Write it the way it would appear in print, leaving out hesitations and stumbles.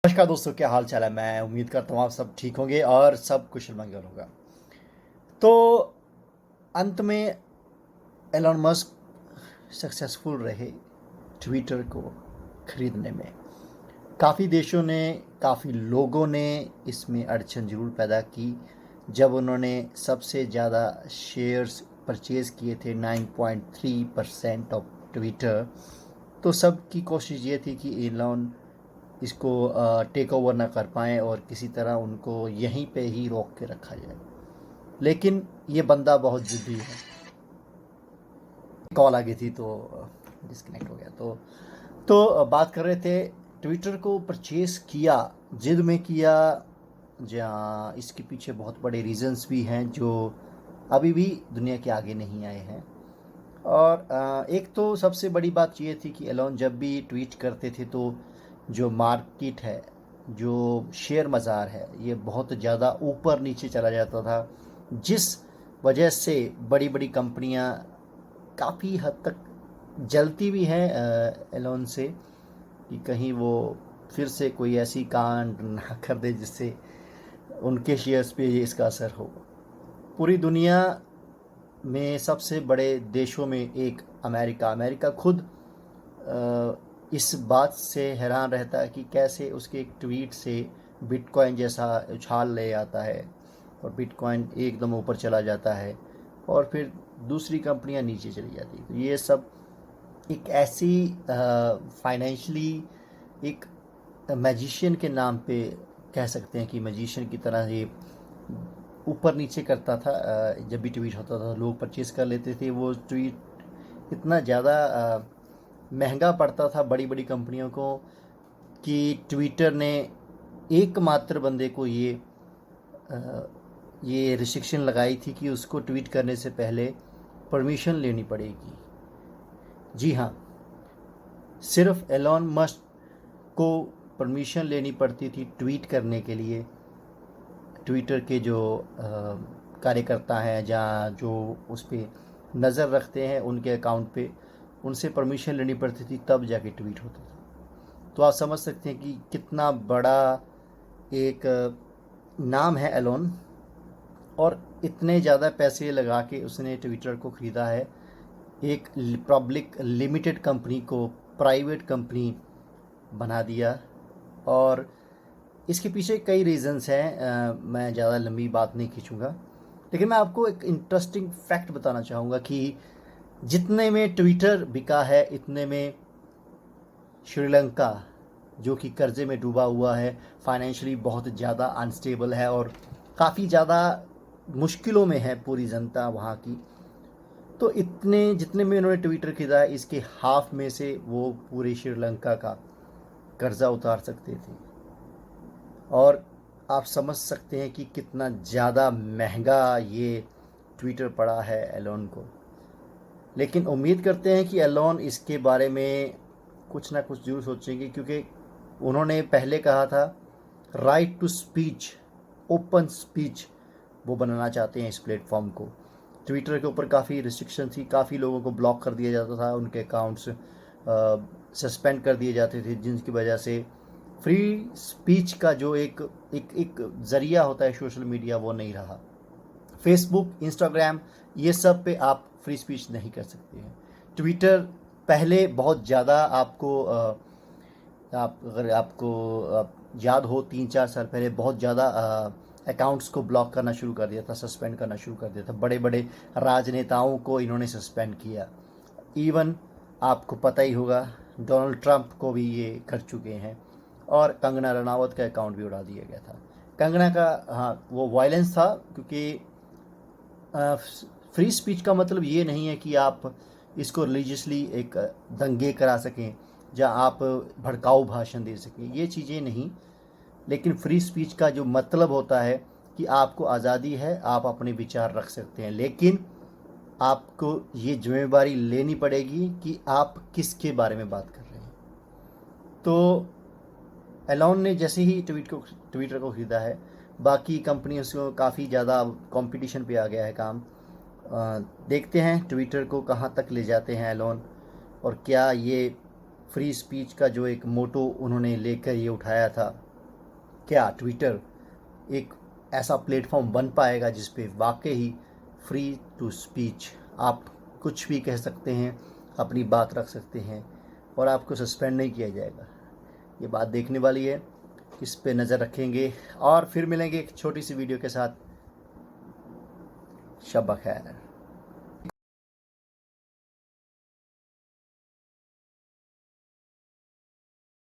नमस्कार दोस्तों, क्या हाल चाल है। मैं उम्मीद करता हूँ आप सब ठीक होंगे और सब कुशल मंगल होगा। तो अंत में एलन मस्क सक्सेसफुल रहे ट्विटर को खरीदने में। काफ़ी देशों ने, काफ़ी लोगों ने इसमें अड़चन ज़रूर पैदा की जब उन्होंने सबसे ज़्यादा शेयर्स परचेज़ किए थे 9.3% ऑफ ट्विटर। तो सब की कोशिश ये थी कि एलन इसको टेक ओवर ना कर पाएँ और किसी तरह उनको यहीं पे ही रोक के रखा जाए। लेकिन ये बंदा बहुत ज़िद्दी है। कॉल आ गई थी तो डिस्कनेक्ट हो गया। तो बात कर रहे थे, ट्विटर को परचेज़ किया, ज़िद में किया। जहाँ इसके पीछे बहुत बड़े रीज़न्स भी हैं जो अभी भी दुनिया के आगे नहीं आए हैं। और एक तो सबसे बड़ी बात ये थी कि एलन जब भी ट्वीट करते थे तो जो मार्केट है, जो शेयर बाज़ार है, ये बहुत ज़्यादा ऊपर नीचे चला जाता था, जिस वजह से बड़ी बड़ी कंपनियां काफ़ी हद तक जलती भी हैं एलन से कि कहीं वो फिर से कोई ऐसी कांड ना कर दे जिससे उनके शेयर्स पे इसका असर हो। पूरी दुनिया में सबसे बड़े देशों में एक अमेरिका खुद इस बात से हैरान रहता है कि कैसे उसके एक ट्वीट से बिटकॉइन जैसा उछाल ले आता है और बिटकॉइन एकदम ऊपर चला जाता है और फिर दूसरी कंपनियां नीचे चली जाती है। तो ये सब एक ऐसी फाइनेंशली एक मैजिशियन के नाम पे कह सकते हैं कि मैजिशियन की तरह ये ऊपर नीचे करता था। जब भी ट्वीट होता था लोग परचेज़ कर लेते थे। वो ट्वीट इतना ज़्यादा महंगा पड़ता था बड़ी बड़ी कंपनियों को कि ट्विटर ने एकमात्र बंदे को ये रिस्ट्रिक्शन लगाई थी कि उसको ट्वीट करने से पहले परमिशन लेनी पड़ेगी। जी हाँ, सिर्फ एलन मस्क को परमिशन लेनी पड़ती थी ट्वीट करने के लिए। ट्विटर के जो कार्यकर्ता हैं, जहाँ जो उस पर नज़र रखते हैं उनके अकाउंट पे, उनसे परमिशन लेनी पड़ती थी तब जाके ट्वीट होता था। तो आप समझ सकते हैं कि कितना बड़ा एक नाम है एलन, और इतने ज़्यादा पैसे लगा के उसने ट्विटर को ख़रीदा है। एक पब्लिक लिमिटेड कंपनी को प्राइवेट कंपनी बना दिया। और इसके पीछे कई रीज़न्स हैं। मैं ज़्यादा लंबी बात नहीं खींचूँगा, लेकिन मैं आपको एक इंटरेस्टिंग फैक्ट बताना चाहूँगा कि जितने में ट्विटर बिका है इतने में श्रीलंका, जो कि कर्ज़े में डूबा हुआ है, फाइनेंशियली बहुत ज़्यादा अनस्टेबल है और काफ़ी ज़्यादा मुश्किलों में है पूरी जनता वहाँ की। तो इतने जितने में उन्होंने ट्विटर खरीदा है, इसके हाफ में से वो पूरे श्रीलंका का कर्ज़ा उतार सकते थे। और आप समझ सकते हैं कि कितना ज़्यादा महंगा ये ट्विटर पड़ा है एलन को। लेकिन उम्मीद करते हैं कि एलन इसके बारे में कुछ ना कुछ जरूर सोचेंगे, क्योंकि उन्होंने पहले कहा था right to speech, open speech वो बनाना चाहते हैं इस प्लेटफॉर्म को। ट्विटर के ऊपर काफ़ी रिस्ट्रिक्शन थी, काफ़ी लोगों को ब्लॉक कर दिया जाता था, उनके अकाउंट्स सस्पेंड कर दिए जाते थे, जिनकी वजह से फ्री स्पीच का जो एक एक एक ज़रिया होता है सोशल मीडिया, वो नहीं रहा। फेसबुक, इंस्टाग्राम, ये सब पे आप फ्री स्पीच नहीं कर सकते हैं। ट्विटर पहले बहुत ज़्यादा आपको आप अगर आपको याद हो 3-4 साल पहले बहुत ज़्यादा अकाउंट्स को ब्लॉक करना शुरू कर दिया था, सस्पेंड करना शुरू कर दिया था। बड़े बड़े राजनेताओं को इन्होंने सस्पेंड किया। इवन आपको पता ही होगा डोनाल्ड ट्रंप को भी ये कर चुके हैं। और कंगना रनावत का अकाउंट भी उड़ा दिया गया था। कंगना का, हाँ, वो वायलेंस था, क्योंकि फ्री स्पीच का मतलब ये नहीं है कि आप इसको रिलीजियसली एक दंगे करा सकें, जहाँ आप भड़काऊ भाषण दे सकें, ये चीज़ें नहीं। लेकिन फ्री स्पीच का जो मतलब होता है कि आपको आज़ादी है, आप अपने विचार रख सकते हैं, लेकिन आपको ये जिम्मेदारी लेनी पड़ेगी कि आप किसके बारे में बात कर रहे हैं। तो एलन ने जैसे ही ट्विटर को ख़रीदा है, बाकी कंपनियों से काफ़ी ज़्यादा कंपटीशन पे आ गया है काम। देखते हैं ट्विटर को कहाँ तक ले जाते हैं एलन, और क्या ये फ्री स्पीच का जो एक मोटो उन्होंने लेकर ये उठाया था क्या ट्विटर एक ऐसा प्लेटफॉर्म बन पाएगा जिस पे वाकई ही फ्री टू स्पीच, आप कुछ भी कह सकते हैं, अपनी बात रख सकते हैं और आपको सस्पेंड नहीं किया जाएगा। ये बात देखने वाली है, इस पे नज़र रखेंगे और फिर मिलेंगे एक छोटी सी वीडियो के साथ। शब खैर।